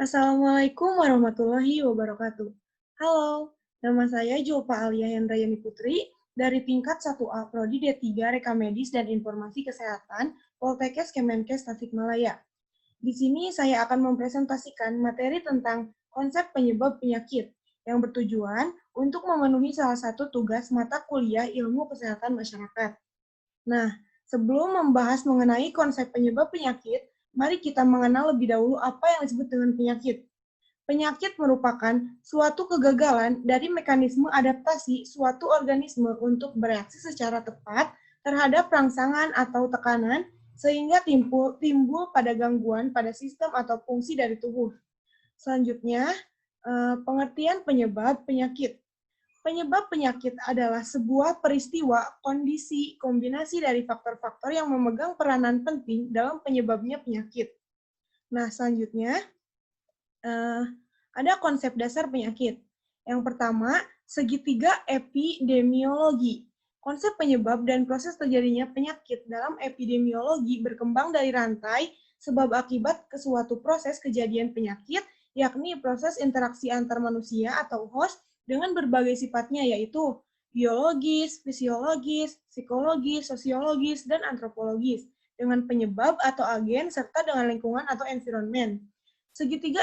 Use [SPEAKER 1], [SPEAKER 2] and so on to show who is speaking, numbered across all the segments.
[SPEAKER 1] Assalamualaikum warahmatullahi wabarakatuh. Halo, nama saya Julfa Alia Hendrayani Putri dari tingkat 1A Prodi D3 Reka Medis dan Informasi Kesehatan Poltekkes Kemenkes Tasikmalaya. Di sini saya akan mempresentasikan materi tentang konsep penyebab penyakit yang bertujuan untuk memenuhi salah satu tugas mata kuliah Ilmu Kesehatan Masyarakat. Nah, sebelum membahas mengenai konsep penyebab penyakit, mari kita mengenal lebih dahulu apa yang disebut dengan penyakit. Penyakit merupakan suatu kegagalan dari mekanisme adaptasi suatu organisme untuk bereaksi secara tepat terhadap rangsangan atau tekanan sehingga timbul pada gangguan pada sistem atau fungsi dari tubuh. Selanjutnya, pengertian penyebab penyakit. Penyebab penyakit adalah sebuah peristiwa, kondisi, kombinasi dari faktor-faktor yang memegang peranan penting dalam penyebabnya penyakit. Nah, selanjutnya, ada konsep dasar penyakit. Yang pertama, segitiga epidemiologi. Konsep penyebab dan proses terjadinya penyakit dalam epidemiologi berkembang dari rantai sebab akibat ke suatu proses kejadian penyakit, yakni proses interaksi antar manusia atau host dengan berbagai sifatnya, yaitu biologis, fisiologis, psikologis, sosiologis, dan antropologis, dengan penyebab atau agen, serta dengan lingkungan atau environment. Segitiga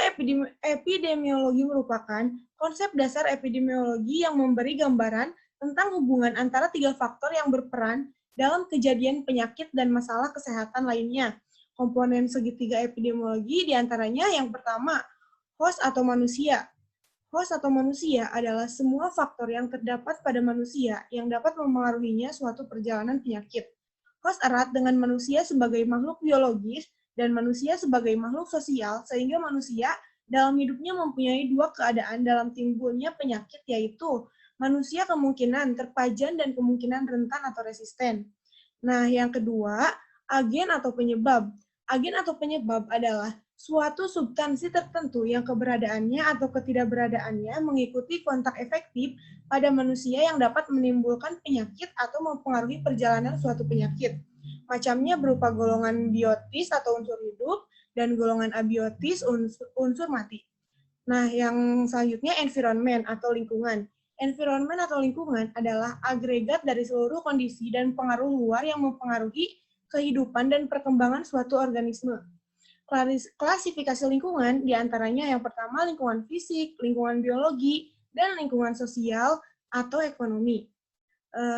[SPEAKER 1] epidemiologi merupakan konsep dasar epidemiologi yang memberi gambaran tentang hubungan antara tiga faktor yang berperan dalam kejadian penyakit dan masalah kesehatan lainnya. Komponen segitiga epidemiologi diantaranya yang pertama, host atau manusia. Host atau manusia adalah semua faktor yang terdapat pada manusia yang dapat memengaruhinya suatu perjalanan penyakit. Host erat dengan manusia sebagai makhluk biologis dan manusia sebagai makhluk sosial, sehingga manusia dalam hidupnya mempunyai dua keadaan dalam timbulnya penyakit, yaitu manusia kemungkinan terpajan dan kemungkinan rentan atau resisten. Nah, yang kedua, agen atau penyebab. Agen atau penyebab adalah suatu substansi tertentu yang keberadaannya atau ketidakberadaannya mengikuti kontak efektif pada manusia yang dapat menimbulkan penyakit atau mempengaruhi perjalanan suatu penyakit. Macamnya berupa golongan biotis atau unsur hidup dan golongan abiotis unsur mati. Nah, yang selanjutnya environment atau lingkungan. Environment atau lingkungan adalah agregat dari seluruh kondisi dan pengaruh luar yang mempengaruhi kehidupan dan perkembangan suatu organisme. Klasifikasi lingkungan diantaranya yang pertama lingkungan fisik, lingkungan biologi, dan lingkungan sosial atau ekonomi.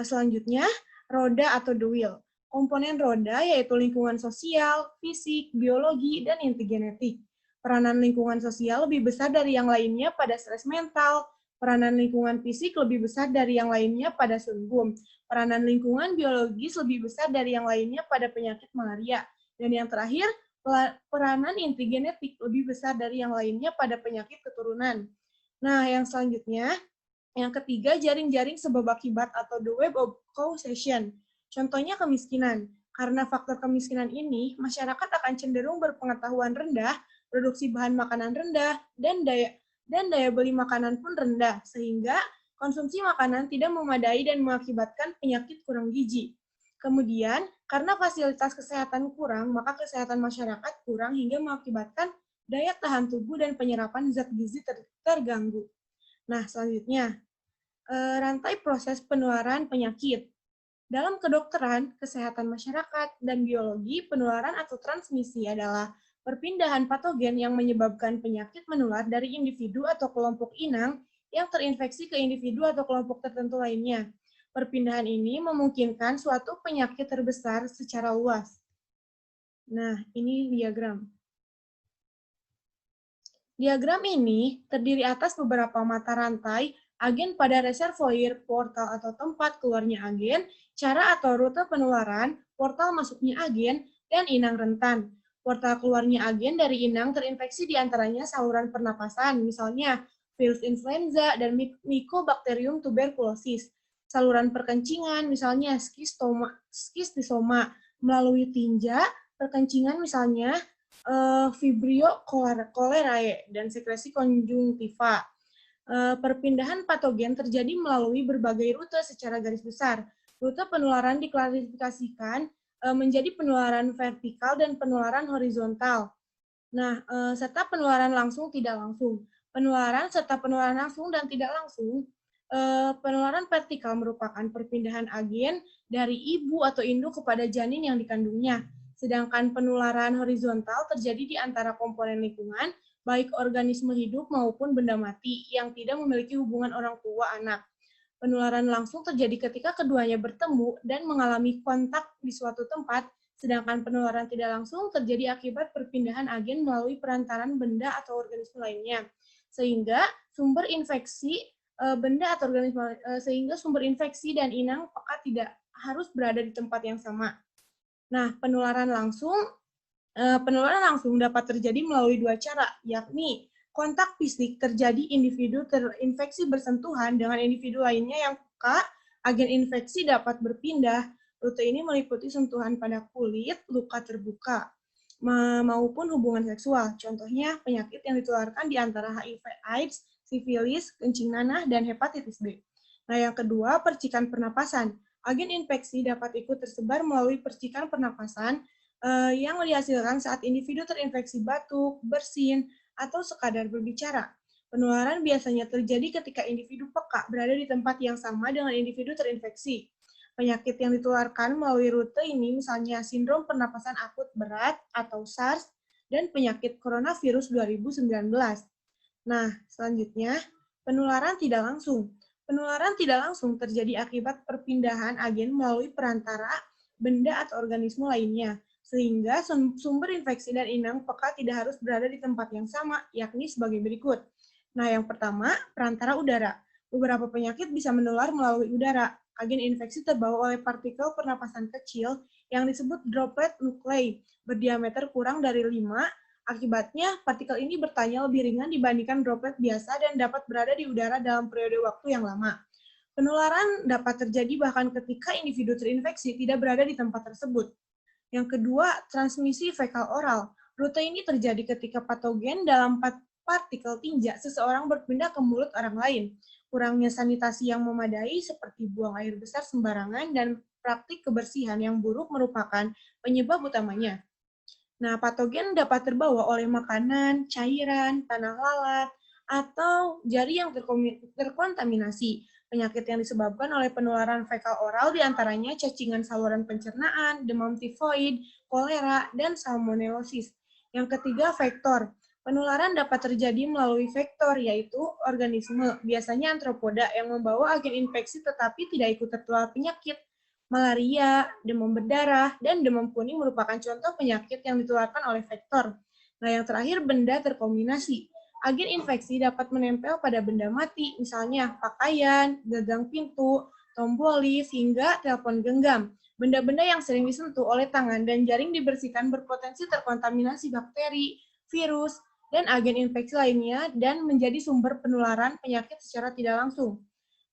[SPEAKER 1] Selanjutnya, roda atau the wheel. Komponen roda yaitu lingkungan sosial, fisik, biologi, dan inti genetik. Peranan lingkungan sosial lebih besar dari yang lainnya pada stres mental. Peranan lingkungan fisik lebih besar dari yang lainnya pada sunggum. Peranan lingkungan biologis lebih besar dari yang lainnya pada penyakit malaria. Dan yang terakhir, peranan inti genetik lebih besar dari yang lainnya pada penyakit keturunan. Nah, yang selanjutnya, yang ketiga, jaring-jaring sebab akibat atau the web of causation. Contohnya kemiskinan. Karena faktor kemiskinan ini, masyarakat akan cenderung berpengetahuan rendah, produksi bahan makanan rendah, dan daya beli makanan pun rendah, sehingga konsumsi makanan tidak memadai dan mengakibatkan penyakit kurang gizi. Kemudian, karena fasilitas kesehatan kurang, maka kesehatan masyarakat kurang hingga mengakibatkan daya tahan tubuh dan penyerapan zat gizi terganggu. Nah, selanjutnya, rantai proses penularan penyakit. Dalam kedokteran, kesehatan masyarakat, dan biologi, penularan atau transmisi adalah perpindahan patogen yang menyebabkan penyakit menular dari individu atau kelompok inang yang terinfeksi ke individu atau kelompok tertentu lainnya. Perpindahan ini memungkinkan suatu penyakit terbesar secara luas. Nah, ini diagram. Diagram ini terdiri atas beberapa mata rantai, agen pada reservoir, portal atau tempat keluarnya agen, cara atau rute penularan, portal masuknya agen, dan inang rentan. Portal keluarnya agen dari inang terinfeksi diantaranya saluran pernapasan, misalnya virus influenza dan Mycobacterium tuberculosis. Saluran perkencingan, misalnya skistosoma, melalui tinja, perkencingan misalnya Vibrio cholerae dan sekresi konjungtiva. Perpindahan patogen terjadi melalui berbagai rute secara garis besar. Rute penularan diklasifikasikan menjadi penularan vertikal dan penularan horizontal. Nah, serta penularan langsung tidak langsung. Penularan serta penularan langsung dan tidak langsung. Penularan vertikal merupakan perpindahan agen dari ibu atau induk kepada janin yang dikandungnya. Sedangkan penularan horizontal terjadi di antara komponen lingkungan, baik organisme hidup maupun benda mati yang tidak memiliki hubungan orang tua anak. Penularan langsung terjadi ketika keduanya bertemu dan mengalami kontak di suatu tempat, sedangkan penularan tidak langsung terjadi akibat perpindahan agen melalui perantaran benda atau organisme lainnya. Sehingga sumber infeksi sehingga sumber infeksi dan inang pekat tidak harus berada di tempat yang sama. Nah, penularan langsung dapat terjadi melalui dua cara, yakni kontak fisik terjadi individu terinfeksi bersentuhan dengan individu lainnya yang peka, agen infeksi dapat berpindah. Rute ini meliputi sentuhan pada kulit, luka terbuka, maupun hubungan seksual. Contohnya penyakit yang ditularkan di antara HIV/AIDS, sifilis, kencing nanah, dan hepatitis B. Nah, yang kedua, percikan pernapasan. Agen infeksi dapat ikut tersebar melalui percikan pernapasan yang dihasilkan saat individu terinfeksi batuk, bersin, atau sekadar berbicara. Penularan biasanya terjadi ketika individu peka berada di tempat yang sama dengan individu terinfeksi. Penyakit yang ditularkan melalui rute ini misalnya sindrom pernapasan akut berat atau SARS dan penyakit coronavirus 2019. Nah, selanjutnya, penularan tidak langsung. Penularan tidak langsung terjadi akibat perpindahan agen melalui perantara benda atau organisme lainnya, sehingga sumber infeksi dan inang pekat tidak harus berada di tempat yang sama, yakni sebagai berikut. Nah, yang pertama, perantara udara. Beberapa penyakit bisa menular melalui udara. Agen infeksi terbawa oleh partikel pernapasan kecil yang disebut droplet nuklei, berdiameter kurang dari 5. Akibatnya, partikel ini bertanya lebih ringan dibandingkan droplet biasa dan dapat berada di udara dalam periode waktu yang lama. Penularan dapat terjadi bahkan ketika individu terinfeksi tidak berada di tempat tersebut. Yang kedua, transmisi fekal oral. Rute ini terjadi ketika patogen dalam partikel tinja seseorang berpindah ke mulut orang lain. Kurangnya sanitasi yang memadai seperti buang air besar sembarangan dan praktik kebersihan yang buruk merupakan penyebab utamanya. Nah, patogen dapat terbawa oleh makanan, cairan, tanah lalat, atau jari yang terkontaminasi. Penyakit yang disebabkan oleh penularan fekal oral diantaranya cacingan saluran pencernaan, demam tifoid, kolera, dan salmonellosis. Yang ketiga, vektor. Penularan dapat terjadi melalui vektor, yaitu organisme, biasanya antropoda, yang membawa agen infeksi tetapi tidak ikut tertular penyakit. Malaria, demam berdarah, dan demam kuning merupakan contoh penyakit yang ditularkan oleh vektor. Nah, yang terakhir, benda terkombinasi. Agen infeksi dapat menempel pada benda mati, misalnya pakaian, gagang pintu, tombol lift, hingga telepon genggam. Benda-benda yang sering disentuh oleh tangan dan jaring dibersihkan berpotensi terkontaminasi bakteri, virus, dan agen infeksi lainnya dan menjadi sumber penularan penyakit secara tidak langsung.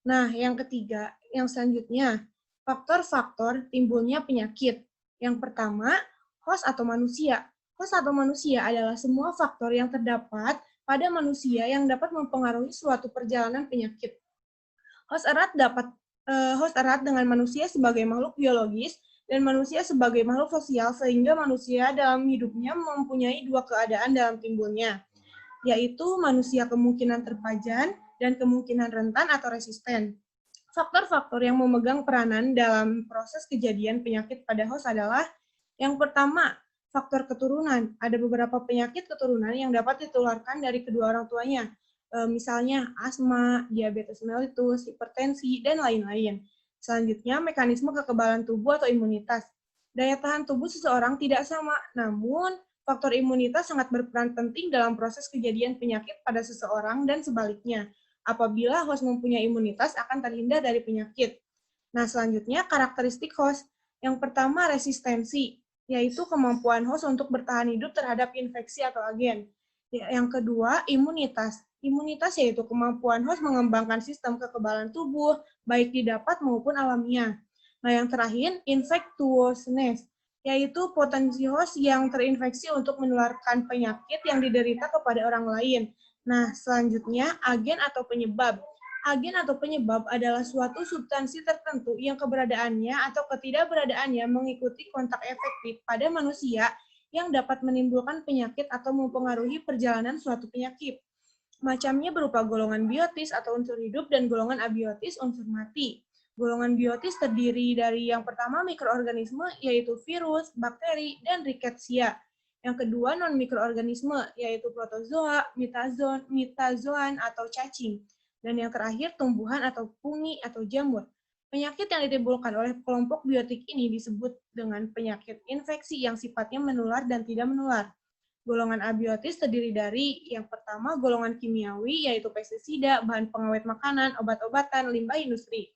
[SPEAKER 1] Nah, yang ketiga, yang selanjutnya, faktor-faktor timbulnya penyakit. Yang pertama, host atau manusia. Host atau manusia adalah semua faktor yang terdapat pada manusia yang dapat mempengaruhi suatu perjalanan penyakit. Host erat host erat dengan manusia sebagai makhluk biologis dan manusia sebagai makhluk sosial sehingga manusia dalam hidupnya mempunyai dua keadaan dalam timbulnya, yaitu manusia kemungkinan terpajan dan kemungkinan rentan atau resisten. Faktor-faktor yang memegang peranan dalam proses kejadian penyakit pada host adalah yang pertama, faktor keturunan. Ada beberapa penyakit keturunan yang dapat ditularkan dari kedua orang tuanya, misalnya asma, diabetes mellitus, hipertensi, dan lain-lain. Selanjutnya, mekanisme kekebalan tubuh atau imunitas. Daya tahan tubuh seseorang tidak sama, namun faktor imunitas sangat berperan penting dalam proses kejadian penyakit pada seseorang dan sebaliknya. Apabila host mempunyai imunitas, akan terhindar dari penyakit. Nah, selanjutnya karakteristik host. Yang pertama, resistensi, yaitu kemampuan host untuk bertahan hidup terhadap infeksi atau agen. Yang kedua, imunitas. Imunitas yaitu kemampuan host mengembangkan sistem kekebalan tubuh, baik didapat maupun alamiah. Nah, yang terakhir, infectiousness, yaitu potensi host yang terinfeksi untuk menularkan penyakit yang diderita kepada orang lain. Nah, selanjutnya, agen atau penyebab. Agen atau penyebab adalah suatu substansi tertentu yang keberadaannya atau ketidakberadaannya mengikuti kontak efektif pada manusia yang dapat menimbulkan penyakit atau mempengaruhi perjalanan suatu penyakit. Macamnya berupa golongan biotis atau unsur hidup dan golongan abiotis unsur mati. Golongan biotis terdiri dari yang pertama mikroorganisme, yaitu virus, bakteri, dan rickettsia. Yang kedua non-mikroorganisme, yaitu protozoa, metazoan atau cacing. Dan yang terakhir tumbuhan atau fungi atau jamur. Penyakit yang ditimbulkan oleh kelompok biotik ini disebut dengan penyakit infeksi yang sifatnya menular dan tidak menular. Golongan abiotis terdiri dari yang pertama golongan kimiawi, yaitu pestisida, bahan pengawet makanan, obat-obatan, limbah industri.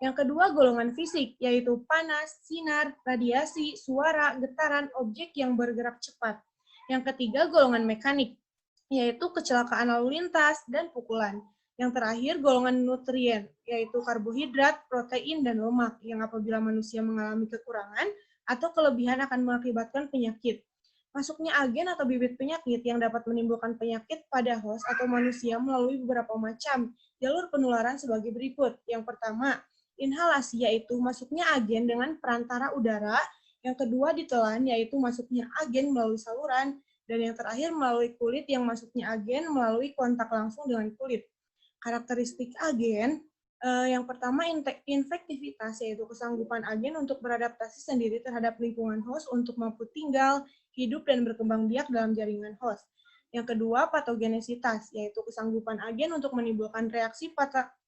[SPEAKER 1] Yang kedua golongan fisik, yaitu panas, sinar, radiasi, suara, getaran, objek yang bergerak cepat. Yang ketiga golongan mekanik, yaitu kecelakaan lalu lintas dan pukulan. Yang terakhir, golongan nutrien, yaitu karbohidrat, protein, dan lemak, yang apabila manusia mengalami kekurangan atau kelebihan akan mengakibatkan penyakit. Masuknya agen atau bibit penyakit yang dapat menimbulkan penyakit pada host atau manusia melalui beberapa macam jalur penularan sebagai berikut. Yang pertama, inhalasi, yaitu masuknya agen dengan perantara udara. Yang kedua, ditelan, yaitu masuknya agen melalui saluran. Dan yang terakhir, melalui kulit yang masuknya agen melalui kontak langsung dengan kulit. Karakteristik agen, yang pertama infektivitas, yaitu kesanggupan agen untuk beradaptasi sendiri terhadap lingkungan host untuk mampu tinggal, hidup, dan berkembang biak dalam jaringan host. Yang kedua, patogenesitas, yaitu kesanggupan agen untuk menimbulkan reaksi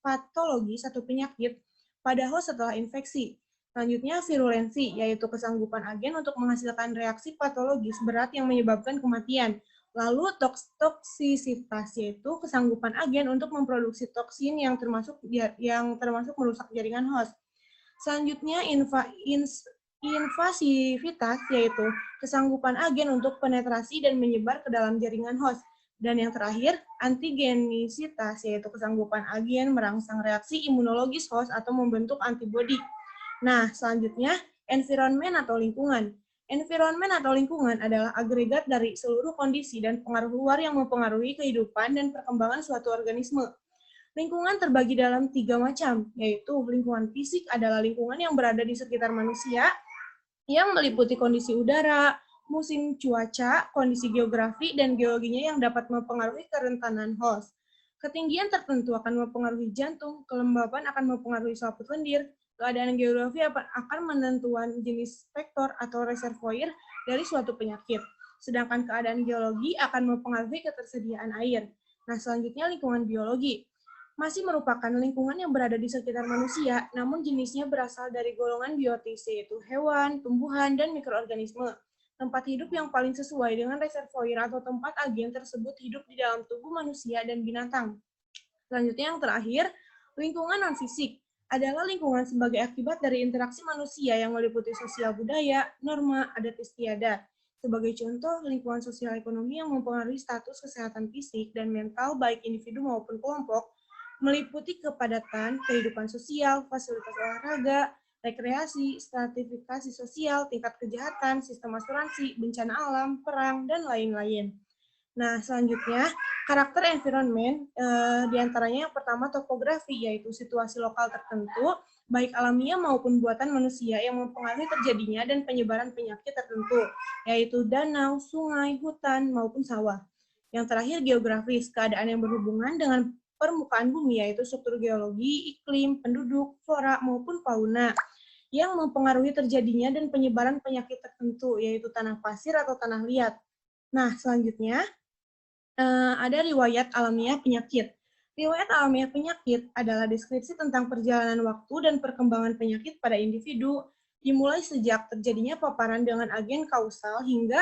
[SPEAKER 1] patologis atau penyakit pada host setelah infeksi. Selanjutnya, virulensi, yaitu kesanggupan agen untuk menghasilkan reaksi patologis berat yang menyebabkan kematian. Lalu toksisitas, yaitu kesanggupan agen untuk memproduksi toksin yang termasuk merusak jaringan host. Selanjutnya invasivitas, yaitu kesanggupan agen untuk penetrasi dan menyebar ke dalam jaringan host. Dan yang terakhir, antigenisitas, yaitu kesanggupan agen merangsang reaksi imunologis host atau membentuk antibodi. Nah, selanjutnya environment atau lingkungan. Environment atau lingkungan adalah agregat dari seluruh kondisi dan pengaruh luar yang mempengaruhi kehidupan dan perkembangan suatu organisme. Lingkungan terbagi dalam 3 macam, yaitu lingkungan fisik adalah lingkungan yang berada di sekitar manusia, yang meliputi kondisi udara, musim cuaca, kondisi geografi, dan geologinya yang dapat mempengaruhi kerentanan host. Ketinggian tertentu akan mempengaruhi jantung, kelembaban akan mempengaruhi selaput lendir, keadaan geografi akan menentukan jenis vektor atau reservoir dari suatu penyakit. Sedangkan keadaan geologi akan mempengaruhi ketersediaan air. Nah, selanjutnya lingkungan biologi. Masih merupakan lingkungan yang berada di sekitar manusia, namun jenisnya berasal dari golongan biotis, yaitu hewan, tumbuhan, dan mikroorganisme. Tempat hidup yang paling sesuai dengan reservoir atau tempat agen tersebut hidup di dalam tubuh manusia dan binatang. Selanjutnya yang terakhir, lingkungan non-fisik adalah lingkungan sebagai akibat dari interaksi manusia yang meliputi sosial budaya, norma, adat istiadat. Sebagai contoh, lingkungan sosial ekonomi yang mempengaruhi status kesehatan fisik dan mental baik individu maupun kelompok, meliputi kepadatan, kehidupan sosial, fasilitas olahraga, rekreasi, stratifikasi sosial, tingkat kejahatan, sistem asuransi, bencana alam, perang, dan lain-lain. Nah, selanjutnya, karakter environment, diantaranya yang pertama topografi, yaitu situasi lokal tertentu, baik alamiah maupun buatan manusia yang mempengaruhi terjadinya dan penyebaran penyakit tertentu, yaitu danau, sungai, hutan, maupun sawah. Yang terakhir, geografis, keadaan yang berhubungan dengan permukaan bumi, yaitu struktur geologi, iklim, penduduk, flora, maupun fauna, yang mempengaruhi terjadinya dan penyebaran penyakit tertentu, yaitu tanah pasir atau tanah liat. Nah, selanjutnya, ada riwayat alamiah penyakit. Riwayat alamiah penyakit adalah deskripsi tentang perjalanan waktu dan perkembangan penyakit pada individu, dimulai sejak terjadinya paparan dengan agen kausal hingga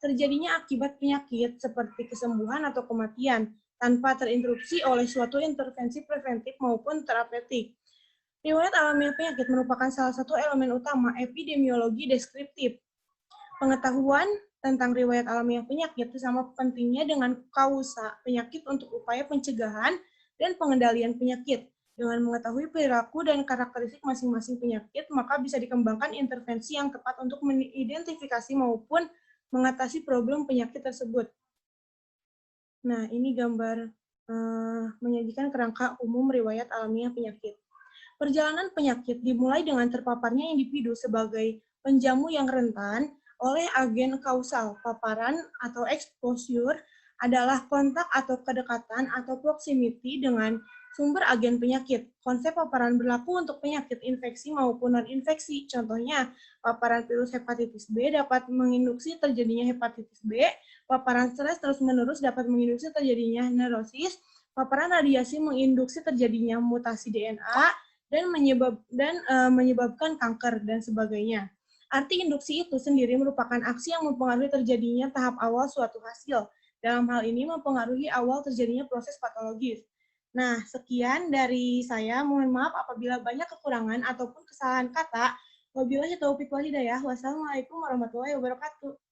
[SPEAKER 1] terjadinya akibat penyakit seperti kesembuhan atau kematian, tanpa terinterupsi oleh suatu intervensi preventif maupun terapeutik. Riwayat alamiah penyakit merupakan salah satu elemen utama epidemiologi deskriptif. Pengetahuan tentang riwayat alamiah penyakit sama pentingnya dengan kausa penyakit untuk upaya pencegahan dan pengendalian penyakit. Dengan mengetahui perilaku dan karakteristik masing-masing penyakit, maka bisa dikembangkan intervensi yang tepat untuk mengidentifikasi maupun mengatasi problem penyakit tersebut. Nah, ini gambar menyajikan kerangka umum riwayat alamiah penyakit. Perjalanan penyakit dimulai dengan terpaparnya individu sebagai penjamu yang rentan oleh agen kausal. Paparan atau exposure adalah kontak atau kedekatan atau proximity dengan sumber agen penyakit. Konsep paparan berlaku untuk penyakit infeksi maupun non-infeksi. Contohnya, paparan virus hepatitis B dapat menginduksi terjadinya hepatitis B, paparan stres terus-menerus dapat menginduksi terjadinya neurosis, paparan radiasi menginduksi terjadinya mutasi DNA, dan menyebabkan kanker, dan sebagainya. Arti induksi itu sendiri merupakan aksi yang mempengaruhi terjadinya tahap awal suatu hasil. Dalam hal ini mempengaruhi awal terjadinya proses patologis. Nah, sekian dari saya. Mohon maaf apabila banyak kekurangan ataupun kesalahan kata. Wabillahi taufiq wal hidayah. Wassalamualaikum warahmatullahi wabarakatuh.